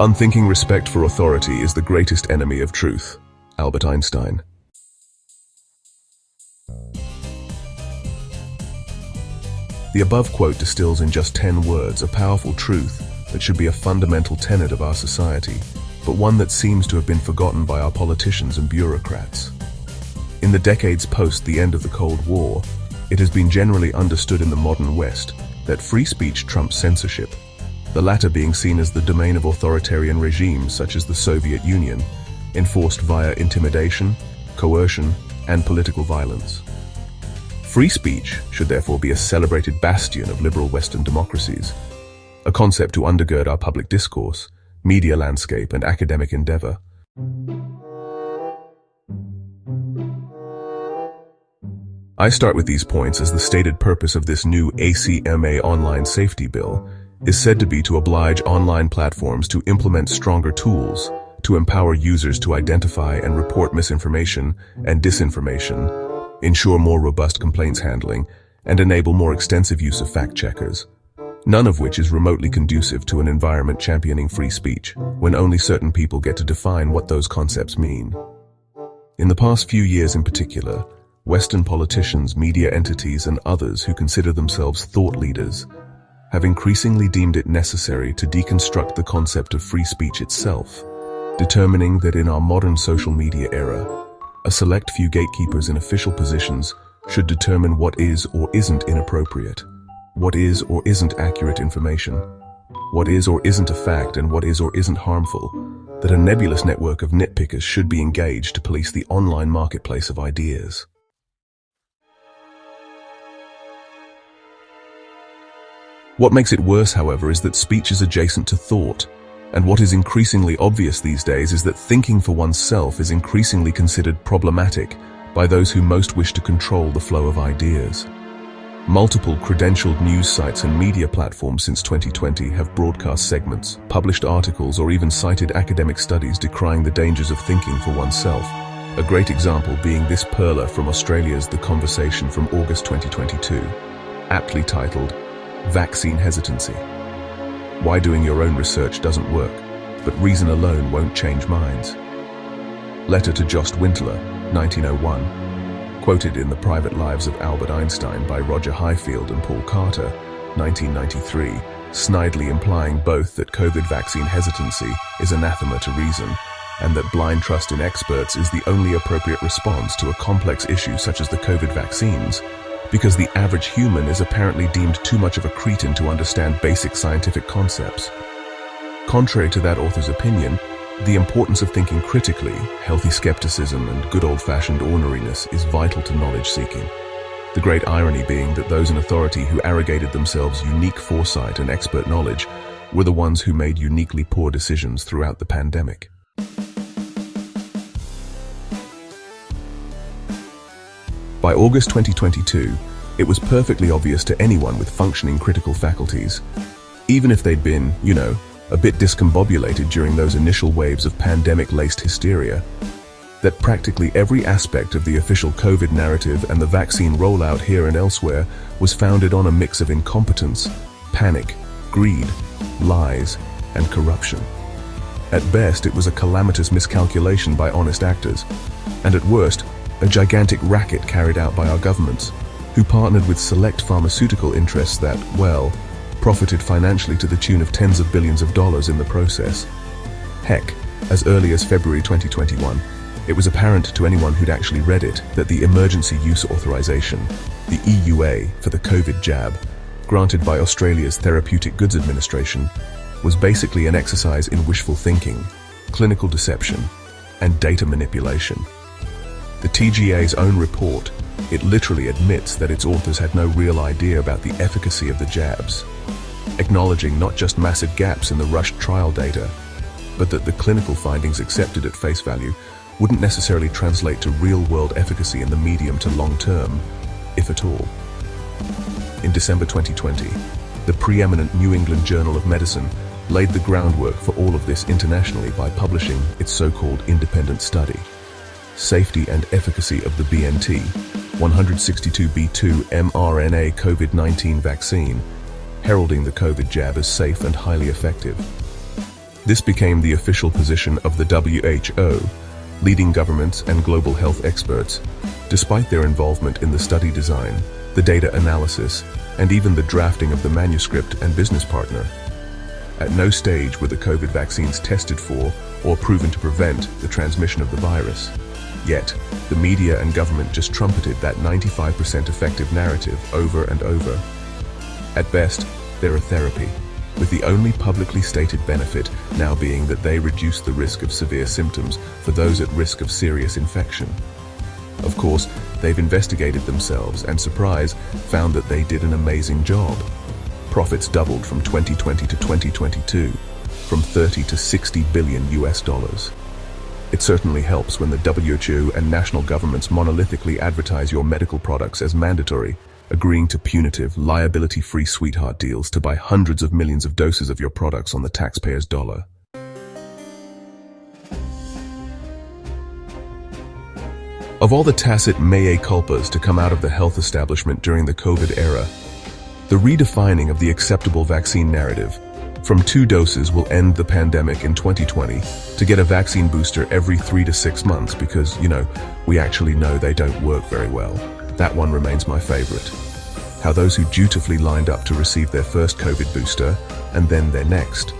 Unthinking respect for authority is the greatest enemy of truth. Albert Einstein. The above quote distills in just 10 words a powerful truth that should be a fundamental tenet of our society, but one that seems to have been forgotten by our politicians and bureaucrats. In the decades post the end of the Cold War, it has been generally understood in the modern West that free speech trumps censorship, the latter being seen as the domain of authoritarian regimes such as the Soviet Union, enforced via intimidation, coercion, and political violence. Free speech should therefore be a celebrated bastion of liberal Western democracies, a concept to undergird our public discourse, media landscape, and academic endeavor. I start with these points as the stated purpose of this new ACMA Online Safety bill is said to be to oblige online platforms to implement stronger tools to empower users to identify and report misinformation and disinformation, ensure more robust complaints handling, and enable more extensive use of fact-checkers, none of which is remotely conducive to an environment championing free speech, when only certain people get to define what those concepts mean. In the past few years in particular, Western politicians, media entities, and others who consider themselves thought leaders have increasingly deemed it necessary to deconstruct the concept of free speech itself, determining that in our modern social media era, a select few gatekeepers in official positions should determine what is or isn't inappropriate, what is or isn't accurate information, what is or isn't a fact, and what is or isn't harmful, that a nebulous network of nitpickers should be engaged to police the online marketplace of ideas. What makes it worse, however, is that speech is adjacent to thought, and what is increasingly obvious these days is that thinking for oneself is increasingly considered problematic by those who most wish to control the flow of ideas. Multiple credentialed news sites and media platforms since 2020 have broadcast segments, published articles, or even cited academic studies decrying the dangers of thinking for oneself, a great example being this perler from Australia's The Conversation from August 2022, aptly titled, "Vaccine Hesitancy. Why doing your own research doesn't work, but reason alone won't change minds." Letter to Jost Winteler, 1901, quoted in The Private Lives of Albert Einstein by Roger Highfield and Paul Carter, 1993, snidely implying both that COVID vaccine hesitancy is anathema to reason, and that blind trust in experts is the only appropriate response to a complex issue such as the COVID vaccines, because the average human is apparently deemed too much of a cretin to understand basic scientific concepts. Contrary to that author's opinion, the importance of thinking critically, healthy skepticism, and good old-fashioned orneriness is vital to knowledge-seeking. The great irony being that those in authority who arrogated themselves unique foresight and expert knowledge were the ones who made uniquely poor decisions throughout the pandemic. By August 2022, it was perfectly obvious to anyone with functioning critical faculties, even if they'd been, a bit discombobulated during those initial waves of pandemic-laced hysteria, that practically every aspect of the official COVID narrative and the vaccine rollout here and elsewhere was founded on a mix of incompetence, panic, greed, lies, and corruption. At best, it was a calamitous miscalculation by honest actors, and at worst, a gigantic racket carried out by our governments, who partnered with select pharmaceutical interests that, profited financially to the tune of tens of billions of dollars in the process. Heck, as early as February 2021, it was apparent to anyone who'd actually read it that the Emergency Use Authorization, the EUA for the COVID jab, granted by Australia's Therapeutic Goods Administration, was basically an exercise in wishful thinking, clinical deception, and data manipulation. The TGA's own report, it literally admits that its authors had no real idea about the efficacy of the jabs, acknowledging not just massive gaps in the rushed trial data, but that the clinical findings accepted at face value wouldn't necessarily translate to real-world efficacy in the medium to long term, if at all. In December 2020, the preeminent New England Journal of Medicine laid the groundwork for all of this internationally by publishing its so-called independent study, Safety and Efficacy of the BNT 162b2 mRNA COVID-19 Vaccine, heralding the COVID jab as safe and highly effective. This became the official position of the WHO, leading governments and global health experts, despite their involvement in the study design, the data analysis, and even the drafting of the manuscript and business partner. At no stage were the COVID vaccines tested for or proven to prevent the transmission of the virus. Yet, the media and government just trumpeted that 95% effective narrative over and over. At best, they're a therapy, with the only publicly stated benefit now being that they reduce the risk of severe symptoms for those at risk of serious infection. Of course, they've investigated themselves and, surprise, found that they did an amazing job. Profits doubled from 2020 to 2022, from 30 to 60 billion US dollars. It certainly helps when the WHO and national governments monolithically advertise your medical products as mandatory, agreeing to punitive, liability-free sweetheart deals to buy hundreds of millions of doses of your products on the taxpayer's dollar. Of all the tacit mea culpas to come out of the health establishment during the COVID era, the redefining of the acceptable vaccine narrative from 2 doses will end the pandemic in 2020 to get a vaccine booster every 3 to 6 months because, we actually know they don't work very well. That one remains my favorite. How those who dutifully lined up to receive their first COVID booster and then their next,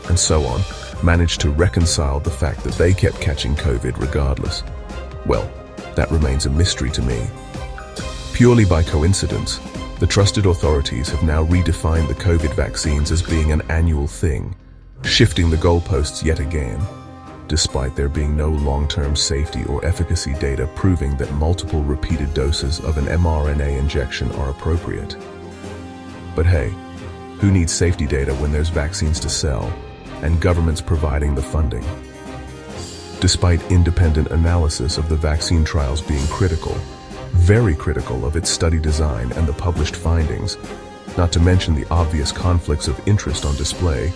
and so on, managed to reconcile the fact that they kept catching COVID regardless. Well, that remains a mystery to me. Purely by coincidence, the trusted authorities have now redefined the COVID vaccines as being an annual thing, shifting the goalposts yet again, despite there being no long-term safety or efficacy data proving that multiple repeated doses of an mRNA injection are appropriate. But hey, who needs safety data when there's vaccines to sell and governments providing the funding? Despite independent analysis of the vaccine trials being critical, very critical of its study design and the published findings, not to mention the obvious conflicts of interest on display,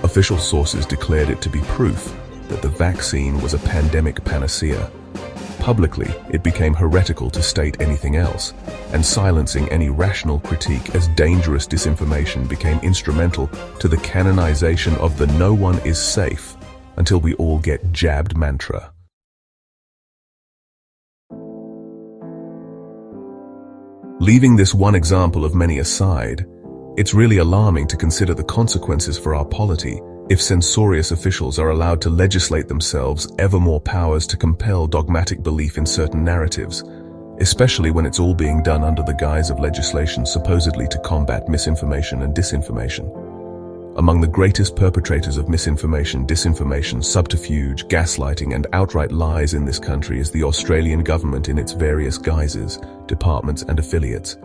official sources declared it to be proof that the vaccine was a pandemic panacea. Publicly, it became heretical to state anything else, and silencing any rational critique as dangerous disinformation became instrumental to the canonization of the "no one is safe until we all get jabbed" mantra. Leaving this one example of many aside, it's really alarming to consider the consequences for our polity if censorious officials are allowed to legislate themselves ever more powers to compel dogmatic belief in certain narratives, especially when it's all being done under the guise of legislation supposedly to combat misinformation and disinformation. Among the greatest perpetrators of misinformation, disinformation, subterfuge, gaslighting, and outright lies in this country is the Australian government in its various guises, departments, and affiliates,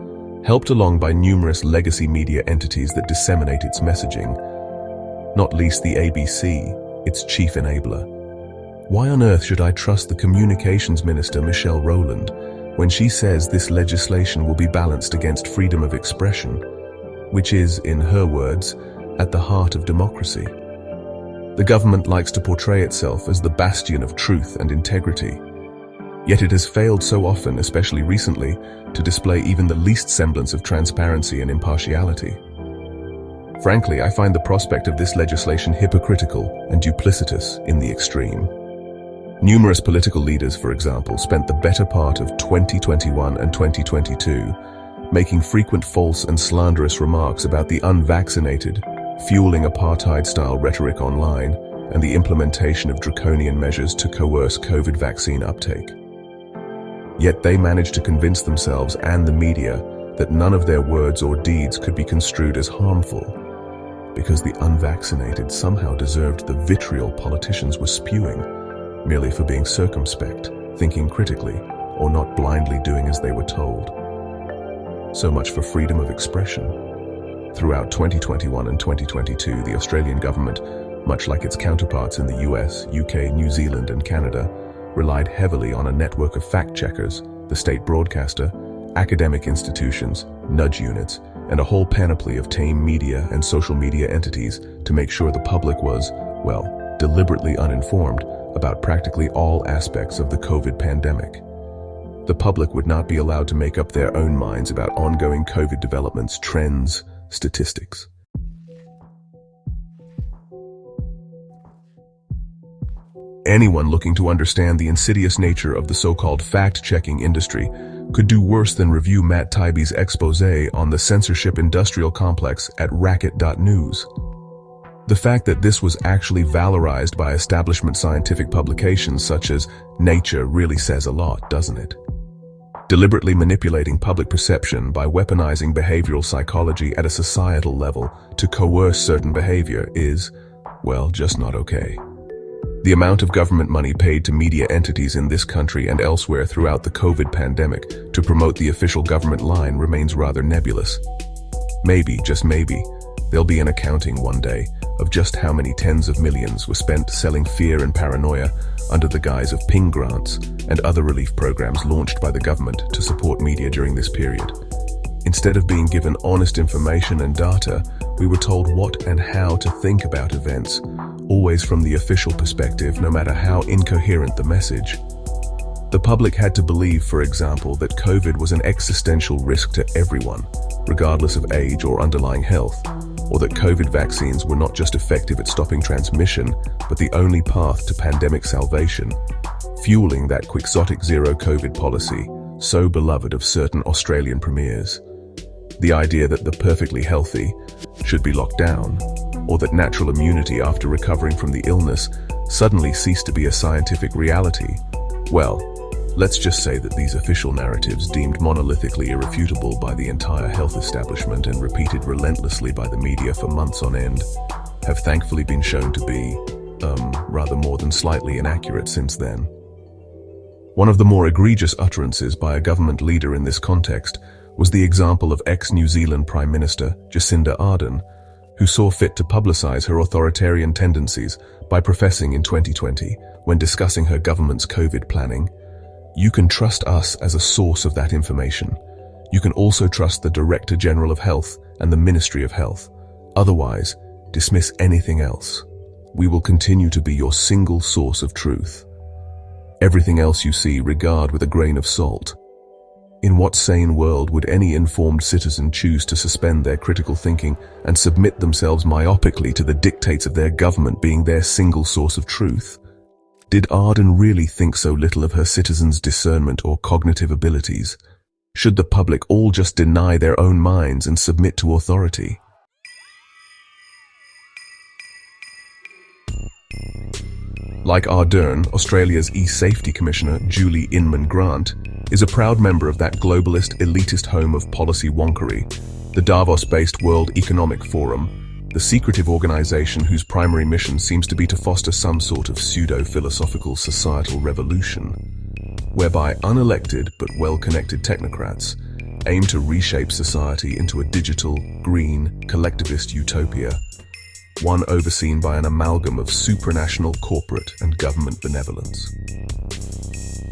helped along by numerous legacy media entities that disseminate its messaging, not least the ABC, its chief enabler. Why on earth should I trust the Communications Minister Michelle Rowland when she says this legislation will be balanced against freedom of expression, which is, in her words, at the heart of democracy? The government likes to portray itself as the bastion of truth and integrity, yet it has failed so often, especially recently, to display even the least semblance of transparency and impartiality. Frankly, I find the prospect of this legislation hypocritical and duplicitous in the extreme. Numerous political leaders, for example, spent the better part of 2021 and 2022 making frequent false and slanderous remarks about the unvaccinated, fueling apartheid-style rhetoric online, and the implementation of draconian measures to coerce COVID vaccine uptake. Yet they managed to convince themselves and the media that none of their words or deeds could be construed as harmful, because the unvaccinated somehow deserved the vitriol politicians were spewing, merely for being circumspect, thinking critically, or not blindly doing as they were told. So much for freedom of expression. Throughout 2021 and 2022, the Australian government, much like its counterparts in the US, UK, New Zealand, and Canada, relied heavily on a network of fact-checkers, the state broadcaster, academic institutions, nudge units, and a whole panoply of tame media and social media entities to make sure the public was, well, deliberately uninformed about practically all aspects of the COVID pandemic. The public would not be allowed to make up their own minds about ongoing COVID developments, trends, statistics. Anyone looking to understand the insidious nature of the so-called fact-checking industry could do worse than review Matt Taibbi's expose on the censorship-industrial complex at racket.news. The fact that this was actually valorized by establishment scientific publications such as Nature really says a lot, doesn't it? Deliberately manipulating public perception by weaponizing behavioral psychology at a societal level to coerce certain behavior is, well, just not okay. The amount of government money paid to media entities in this country and elsewhere throughout the COVID pandemic to promote the official government line remains rather nebulous. Maybe, just maybe, there'll be an accounting one day of just how many tens of millions were spent selling fear and paranoia under the guise of ping grants and other relief programs launched by the government to support media during this period. Instead of being given honest information and data, we were told what and how to think about events, always from the official perspective, no matter how incoherent the message. The public had to believe, for example, that COVID was an existential risk to everyone, regardless of age or underlying health, or that COVID vaccines were not just effective at stopping transmission, but the only path to pandemic salvation, fueling that quixotic zero COVID policy, so beloved of certain Australian premiers. The idea that the perfectly healthy should be locked down, or that natural immunity after recovering from the illness suddenly ceased to be a scientific reality. Well, let's just say that these official narratives, deemed monolithically irrefutable by the entire health establishment and repeated relentlessly by the media for months on end, have thankfully been shown to be, rather more than slightly inaccurate since then. One of the more egregious utterances by a government leader in this context was the example of ex-New Zealand Prime Minister Jacinda Ardern, who saw fit to publicize her authoritarian tendencies by professing in 2020, when discussing her government's COVID planning, "You can trust us as a source of that information. You can also trust the Director General of Health and the Ministry of Health. Otherwise, dismiss anything else. We will continue to be your single source of truth. Everything else you see, regard with a grain of salt." In what sane world would any informed citizen choose to suspend their critical thinking and submit themselves myopically to the dictates of their government being their single source of truth? Did Ardern really think so little of her citizens' discernment or cognitive abilities? Should the public all just deny their own minds and submit to authority? Like Ardern, Australia's e-safety commissioner, Julie Inman-Grant, is a proud member of that globalist, elitist home of policy wonkery, the Davos-based World Economic Forum, the secretive organization whose primary mission seems to be to foster some sort of pseudo-philosophical societal revolution, whereby unelected but well-connected technocrats aim to reshape society into a digital, green, collectivist utopia, one overseen by an amalgam of supranational corporate and government benevolence.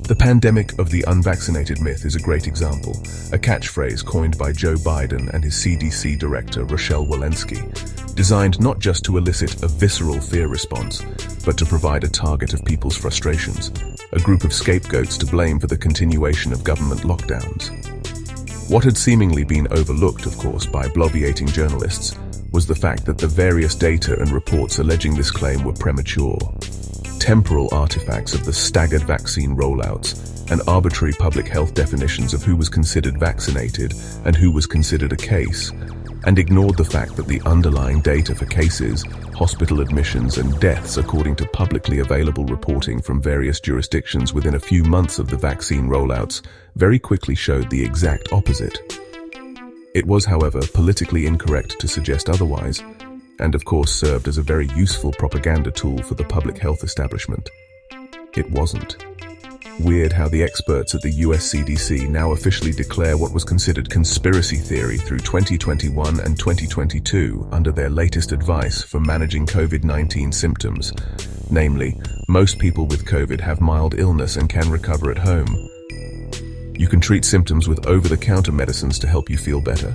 The pandemic of the unvaccinated myth is a great example, a catchphrase coined by Joe Biden and his CDC director, Rochelle Walensky, designed not just to elicit a visceral fear response, but to provide a target of people's frustrations, a group of scapegoats to blame for the continuation of government lockdowns. What had seemingly been overlooked, of course, by bloviating journalists was the fact that the various data and reports alleging this claim were premature. Temporal artifacts of the staggered vaccine rollouts and arbitrary public health definitions of who was considered vaccinated and who was considered a case, and ignored the fact that the underlying data for cases, hospital admissions and deaths, according to publicly available reporting from various jurisdictions within a few months of the vaccine rollouts, very quickly showed the exact opposite. It was, however, politically incorrect to suggest otherwise, and of course served as a very useful propaganda tool for the public health establishment. It wasn't. Weird how the experts at the US CDC now officially declare what was considered conspiracy theory through 2021 and 2022 under their latest advice for managing COVID-19 symptoms. Namely, most people with COVID have mild illness and can recover at home. You can treat symptoms with over-the-counter medicines to help you feel better.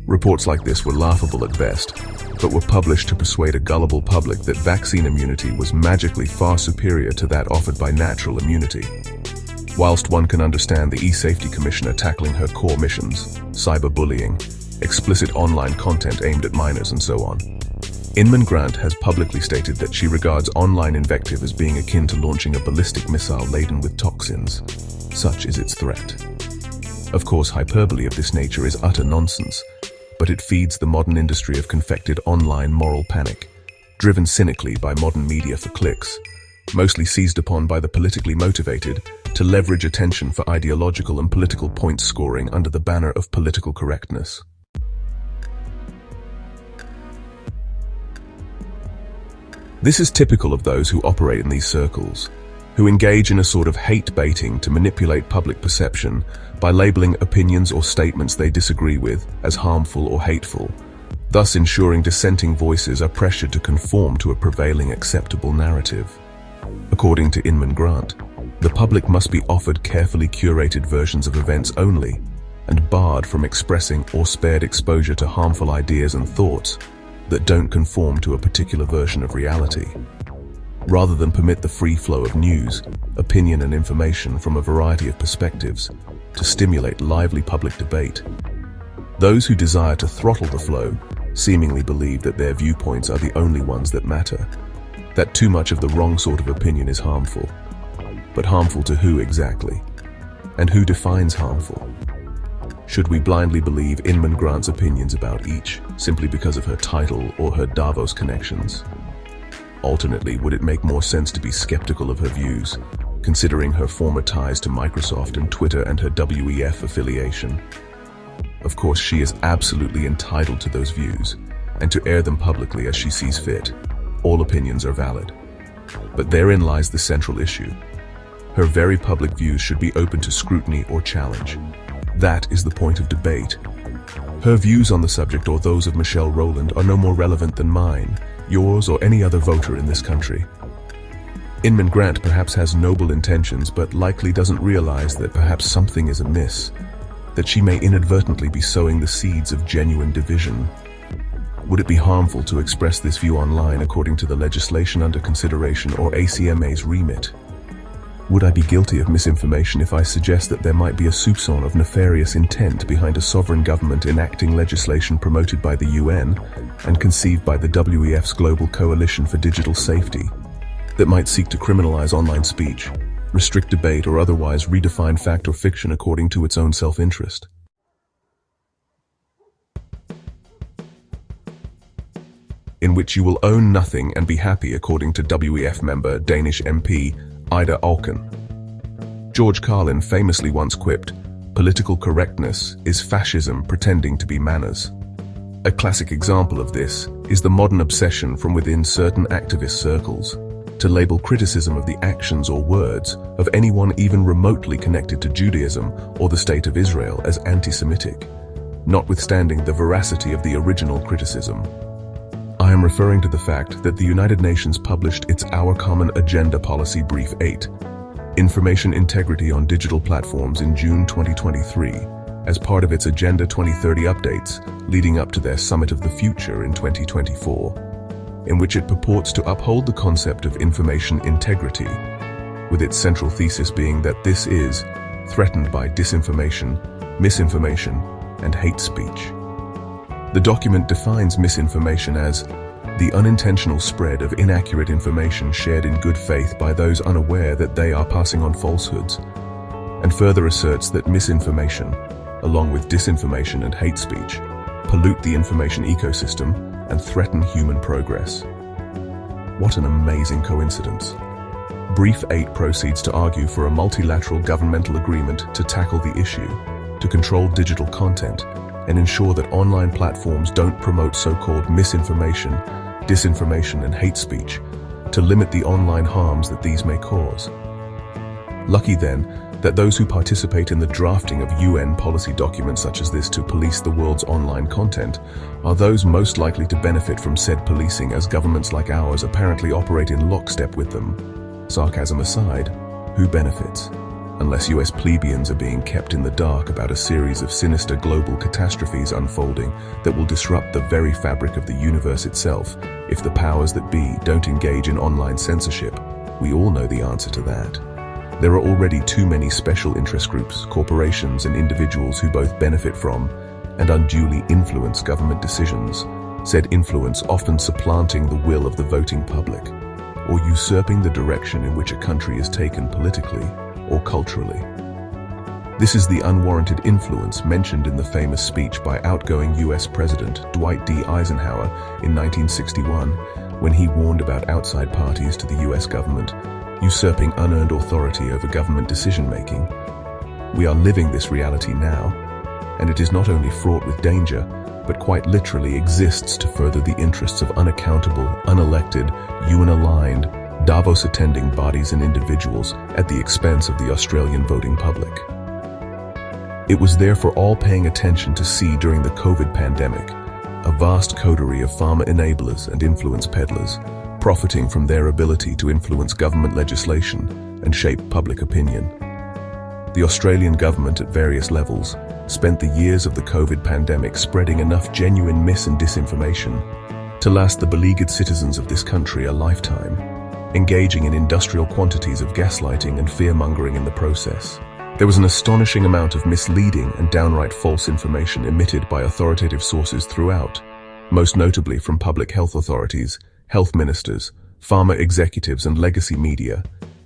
Reports like this were laughable at best, but were published to persuade a gullible public that vaccine immunity was magically far superior to that offered by natural immunity. Whilst one can understand the e-safety commissioner tackling her core missions, cyberbullying, explicit online content aimed at minors and so on, Inman Grant has publicly stated that she regards online invective as being akin to launching a ballistic missile laden with toxins. Such is its threat. Of course, hyperbole of this nature is utter nonsense, but it feeds the modern industry of confected online moral panic, driven cynically by modern media for clicks, mostly seized upon by the politically motivated to leverage attention for ideological and political point scoring under the banner of political correctness. This is typical of those who operate in these circles, who engage in a sort of hate baiting to manipulate public perception by labeling opinions or statements they disagree with as harmful or hateful, thus ensuring dissenting voices are pressured to conform to a prevailing acceptable narrative. According to Inman Grant, the public must be offered carefully curated versions of events only, and barred from expressing or spared exposure to harmful ideas and thoughts that don't conform to a particular version of reality. Rather than permit the free flow of news, opinion and information from a variety of perspectives to stimulate lively public debate, those who desire to throttle the flow seemingly believe that their viewpoints are the only ones that matter, that too much of the wrong sort of opinion is harmful. But harmful to who exactly? And who defines harmful? Should we blindly believe Inman Grant's opinions about each, simply because of her title or her Davos connections? Alternately, would it make more sense to be skeptical of her views, considering her former ties to Microsoft and Twitter and her WEF affiliation? Of course, she is absolutely entitled to those views, and to air them publicly as she sees fit. All opinions are valid. But therein lies the central issue. Her very public views should be open to scrutiny or challenge. That is the point of debate. Her views on the subject or those of Michelle Rowland are no more relevant than mine, yours, or any other voter in this country. Inman Grant perhaps has noble intentions, but likely doesn't realize that perhaps something is amiss, that she may inadvertently be sowing the seeds of genuine division. Would it be harmful to express this view online according to the legislation under consideration or ACMA's remit? Would I be guilty of misinformation if I suggest that there might be a soupçon of nefarious intent behind a sovereign government enacting legislation promoted by the UN and conceived by the WEF's Global Coalition for Digital Safety that might seek to criminalize online speech, restrict debate, or otherwise redefine fact or fiction according to its own self-interest? In which you will own nothing and be happy, according to WEF member Danish MP Ida Auken. George Carlin famously once quipped, "Political correctness is fascism pretending to be manners." A classic example of this is the modern obsession from within certain activist circles to label criticism of the actions or words of anyone even remotely connected to Judaism or the State of Israel as anti-Semitic, notwithstanding the veracity of the original criticism. I am referring to the fact that the United Nations published its Our Common Agenda Policy Brief 8, Information Integrity on Digital Platforms, in June 2023, as part of its Agenda 2030 updates leading up to their Summit of the Future in 2024, in which it purports to uphold the concept of information integrity, with its central thesis being that this is threatened by disinformation, misinformation, and hate speech. The document defines misinformation as the unintentional spread of inaccurate information shared in good faith by those unaware that they are passing on falsehoods, and further asserts that misinformation, along with disinformation and hate speech, pollute the information ecosystem and threaten human progress. What an amazing coincidence. Brief 8 proceeds to argue for a multilateral governmental agreement to tackle the issue, to control digital content, and ensure that online platforms don't promote so-called misinformation, disinformation, and hate speech, to limit the online harms that these may cause. Lucky then that those who participate in the drafting of UN policy documents such as this to police the world's online content are those most likely to benefit from said policing, as governments like ours apparently operate in lockstep with them. Sarcasm aside, who benefits? Unless US plebeians are being kept in the dark about a series of sinister global catastrophes unfolding that will disrupt the very fabric of the universe itself if the powers that be don't engage in online censorship. We all know the answer to that. There are already too many special interest groups, corporations, and individuals who both benefit from and unduly influence government decisions, said influence often supplanting the will of the voting public, or usurping the direction in which a country is taken politically or culturally. This is the unwarranted influence mentioned in the famous speech by outgoing US President Dwight D. Eisenhower in 1961, when he warned about outside parties to the US government usurping unearned authority over government decision-making. We are living this reality now, and it is not only fraught with danger, but quite literally exists to further the interests of unaccountable, unelected, UN-aligned, Davos-attending bodies and individuals at the expense of the Australian voting public. It was therefore all paying attention to see during the COVID pandemic a vast coterie of pharma enablers and influence peddlers, profiting from their ability to influence government legislation and shape public opinion. The Australian government at various levels spent the years of the COVID pandemic spreading enough genuine mis- and disinformation to last the beleaguered citizens of this country a lifetime, engaging in industrial quantities of gaslighting and fear-mongering in the process. There was an astonishing amount of misleading and downright false information emitted by authoritative sources throughout, most notably from public health authorities, health ministers, pharma executives and legacy media,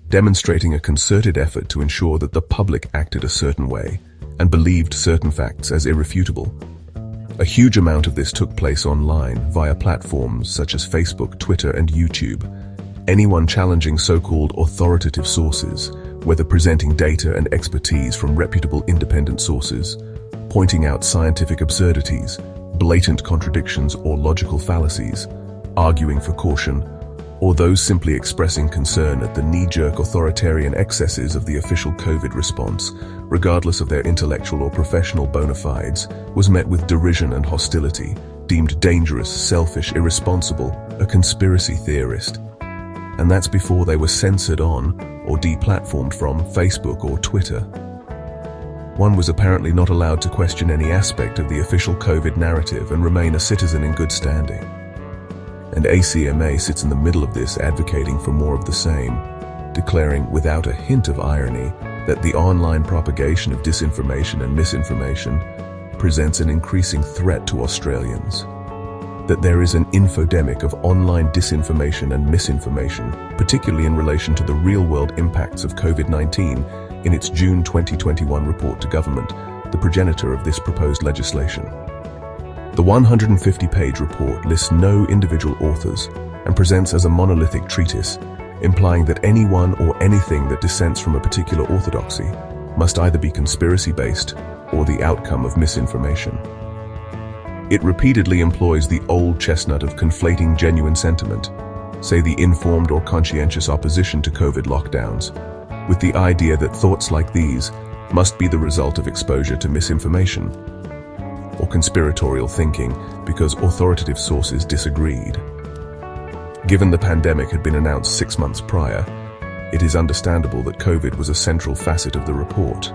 demonstrating a concerted effort to ensure that the public acted a certain way and believed certain facts as irrefutable. A huge amount of this took place online via platforms such as Facebook, Twitter and YouTube. Anyone challenging so-called authoritative sources, whether presenting data and expertise from reputable independent sources, pointing out scientific absurdities, blatant contradictions or logical fallacies, arguing for caution, or those simply expressing concern at the knee-jerk authoritarian excesses of the official COVID response, regardless of their intellectual or professional bona fides, was met with derision and hostility, deemed dangerous, selfish, irresponsible, a conspiracy theorist. And that's before they were censored on or deplatformed from Facebook or Twitter. One was apparently not allowed to question any aspect of the official COVID narrative and remain a citizen in good standing. And ACMA sits in the middle of this, advocating for more of the same, declaring without a hint of irony that the online propagation of disinformation and misinformation presents an increasing threat to Australians. That there is an infodemic of online disinformation and misinformation, particularly in relation to the real-world impacts of COVID-19 in its June 2021 report to government, the progenitor of this proposed legislation. The 150-page report lists no individual authors and presents as a monolithic treatise, implying that anyone or anything that dissents from a particular orthodoxy must either be conspiracy-based or the outcome of misinformation. It repeatedly employs the old chestnut of conflating genuine sentiment, say the informed or conscientious opposition to COVID lockdowns, with the idea that thoughts like these must be the result of exposure to misinformation, or conspiratorial thinking because authoritative sources disagreed. Given the pandemic had been announced 6 months prior, it is understandable that COVID was a central facet of the report.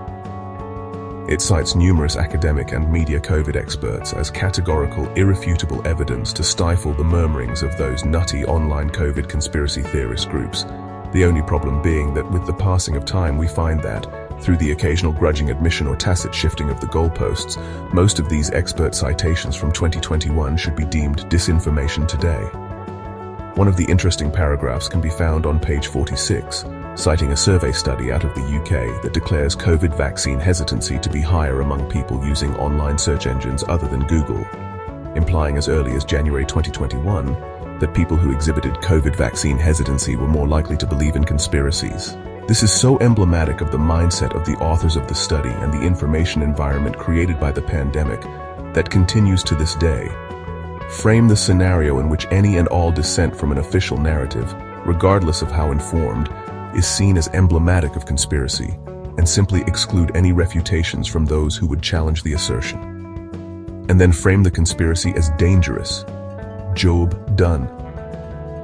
It cites numerous academic and media COVID experts as categorical, irrefutable evidence to stifle the murmurings of those nutty online COVID conspiracy theorist groups, the only problem being that with the passing of time we find that, through the occasional grudging admission or tacit shifting of the goalposts, most of these expert citations from 2021 should be deemed disinformation today. One of the interesting paragraphs can be found on page 46, citing a survey study out of the UK that declares COVID vaccine hesitancy to be higher among people using online search engines other than Google, implying as early as January 2021 that people who exhibited COVID vaccine hesitancy were more likely to believe in conspiracies. This is so emblematic of the mindset of the authors of the study and the information environment created by the pandemic that continues to this day. Frame the scenario in which any and all dissent from an official narrative, regardless of how informed, is seen as emblematic of conspiracy, and simply exclude any refutations from those who would challenge the assertion. And then frame the conspiracy as dangerous. Job done.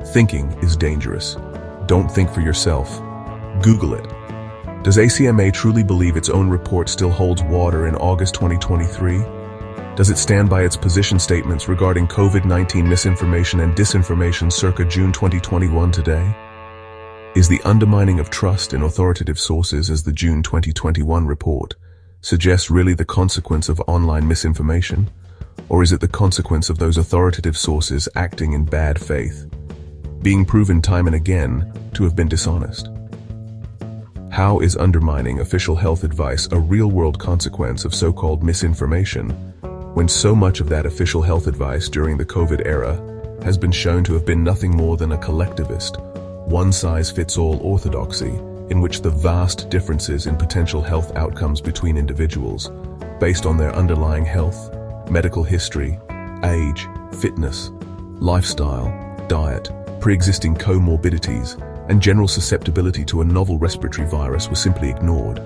Thinking is dangerous. Don't think for yourself. Google it. Does ACMA truly believe its own report still holds water in August 2023? Does it stand by its position statements regarding COVID-19 misinformation and disinformation circa June 2021 today? Is the undermining of trust in authoritative sources as the June 2021 report suggests really the consequence of online misinformation? Or is it the consequence of those authoritative sources acting in bad faith, being proven time and again to have been dishonest? How is undermining official health advice a real-world consequence of so-called misinformation, when so much of that official health advice during the COVID era has been shown to have been nothing more than a collectivist, one-size-fits-all orthodoxy in which the vast differences in potential health outcomes between individuals, based on their underlying health, medical history, age, fitness, lifestyle, diet, pre-existing comorbidities, and general susceptibility to a novel respiratory virus was simply ignored.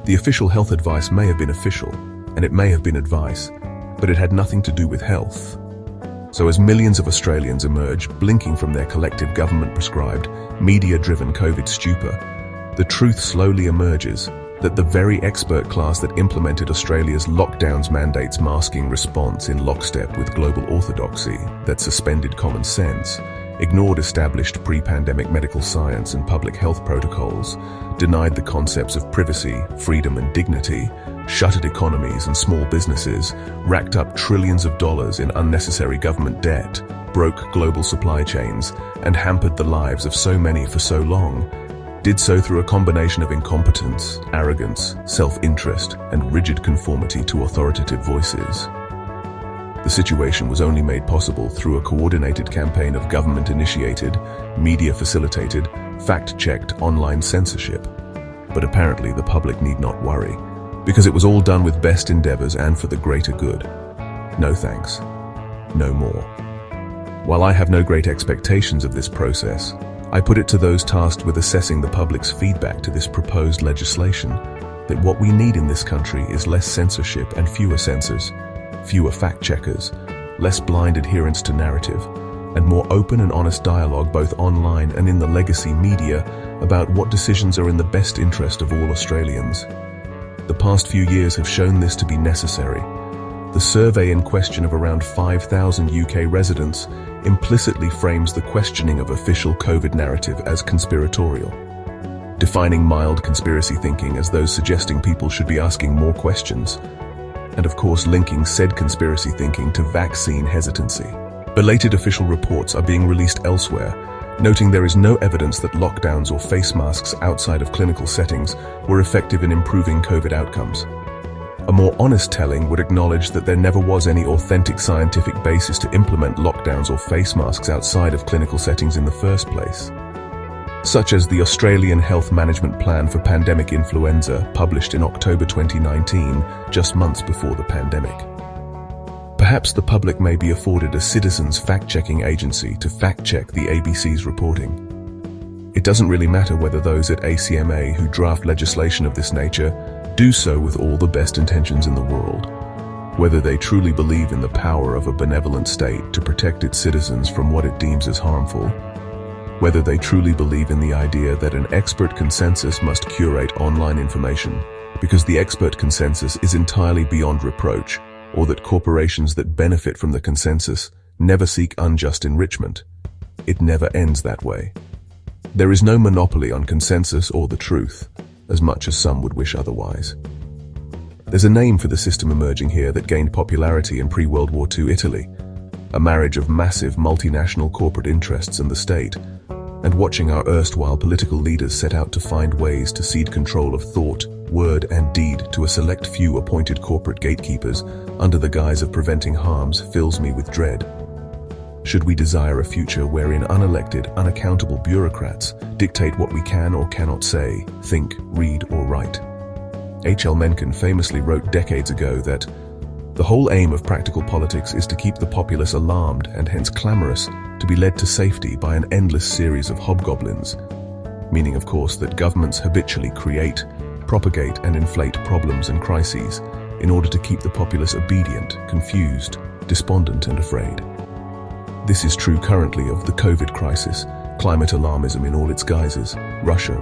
The official health advice may have been official, and it may have been advice, but it had nothing to do with health. So as millions of Australians emerge, blinking from their collective government-prescribed, media-driven COVID stupor, the truth slowly emerges that the very expert class that implemented Australia's lockdowns mandates masking response in lockstep with global orthodoxy that suspended common sense, ignored established pre-pandemic medical science and public health protocols, denied the concepts of privacy, freedom and dignity, shuttered economies and small businesses, racked up trillions of dollars in unnecessary government debt, broke global supply chains, and hampered the lives of so many for so long, did so through a combination of incompetence, arrogance, self-interest, and rigid conformity to authoritative voices. The situation was only made possible through a coordinated campaign of government-initiated, media-facilitated, fact-checked online censorship. But apparently the public need not worry, because it was all done with best endeavors and for the greater good. No thanks. No more. While I have no great expectations of this process, I put it to those tasked with assessing the public's feedback to this proposed legislation that what we need in this country is less censorship and fewer censors, fewer fact-checkers, less blind adherence to narrative, and more open and honest dialogue both online and in the legacy media about what decisions are in the best interest of all Australians. The past few years have shown this to be necessary. The survey in question of around 5,000 UK residents implicitly frames the questioning of official COVID narrative as conspiratorial, defining mild conspiracy thinking as those suggesting people should be asking more questions, and of course linking said conspiracy thinking to vaccine hesitancy. Belated official reports are being released elsewhere, noting there is no evidence that lockdowns or face masks outside of clinical settings were effective in improving COVID outcomes. A more honest telling would acknowledge that there never was any authentic scientific basis to implement lockdowns or face masks outside of clinical settings in the first place, such as the Australian Health Management Plan for Pandemic Influenza, published in October 2019, just months before the pandemic. Perhaps the public may be afforded a citizens' fact-checking agency to fact-check the ABC's reporting. It doesn't really matter whether those at ACMA who draft legislation of this nature do so with all the best intentions in the world, whether they truly believe in the power of a benevolent state to protect its citizens from what it deems as harmful, whether they truly believe in the idea that an expert consensus must curate online information because the expert consensus is entirely beyond reproach, or that corporations that benefit from the consensus never seek unjust enrichment. It never ends that way. There is no monopoly on consensus or the truth, as much as some would wish otherwise. There's a name for the system emerging here that gained popularity in pre-World War II Italy, a marriage of massive multinational corporate interests and the state, and watching our erstwhile political leaders set out to find ways to cede control of thought, word and deed to a select few appointed corporate gatekeepers under the guise of preventing harms fills me with dread. Should we desire a future wherein unelected, unaccountable bureaucrats dictate what we can or cannot say, think, read or write? H.L. Mencken famously wrote decades ago that the whole aim of practical politics is to keep the populace alarmed and hence clamorous to be led to safety by an endless series of hobgoblins, meaning of course that governments habitually create, propagate and inflate problems and crises in order to keep the populace obedient, confused, despondent and afraid. This is true currently of the COVID crisis, climate alarmism in all its guises, Russia,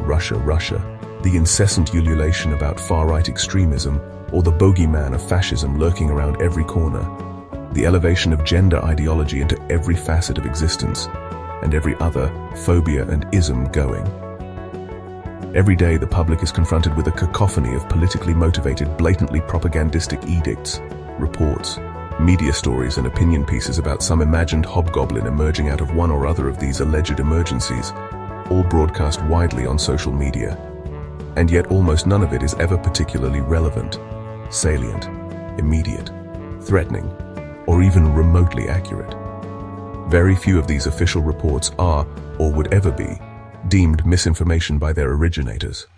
the incessant ululation about far-right extremism, or the bogeyman of fascism lurking around every corner, the elevation of gender ideology into every facet of existence, and every other phobia and ism going. Every day the public is confronted with a cacophony of politically motivated, blatantly propagandistic edicts, reports, Media stories and opinion pieces about some imagined hobgoblin emerging out of one or other of these alleged emergencies, all broadcast widely on social media. And yet almost none of it is ever particularly relevant, salient, immediate, threatening, or even remotely accurate. Very few of these official reports are, or would ever be, deemed misinformation by their originators.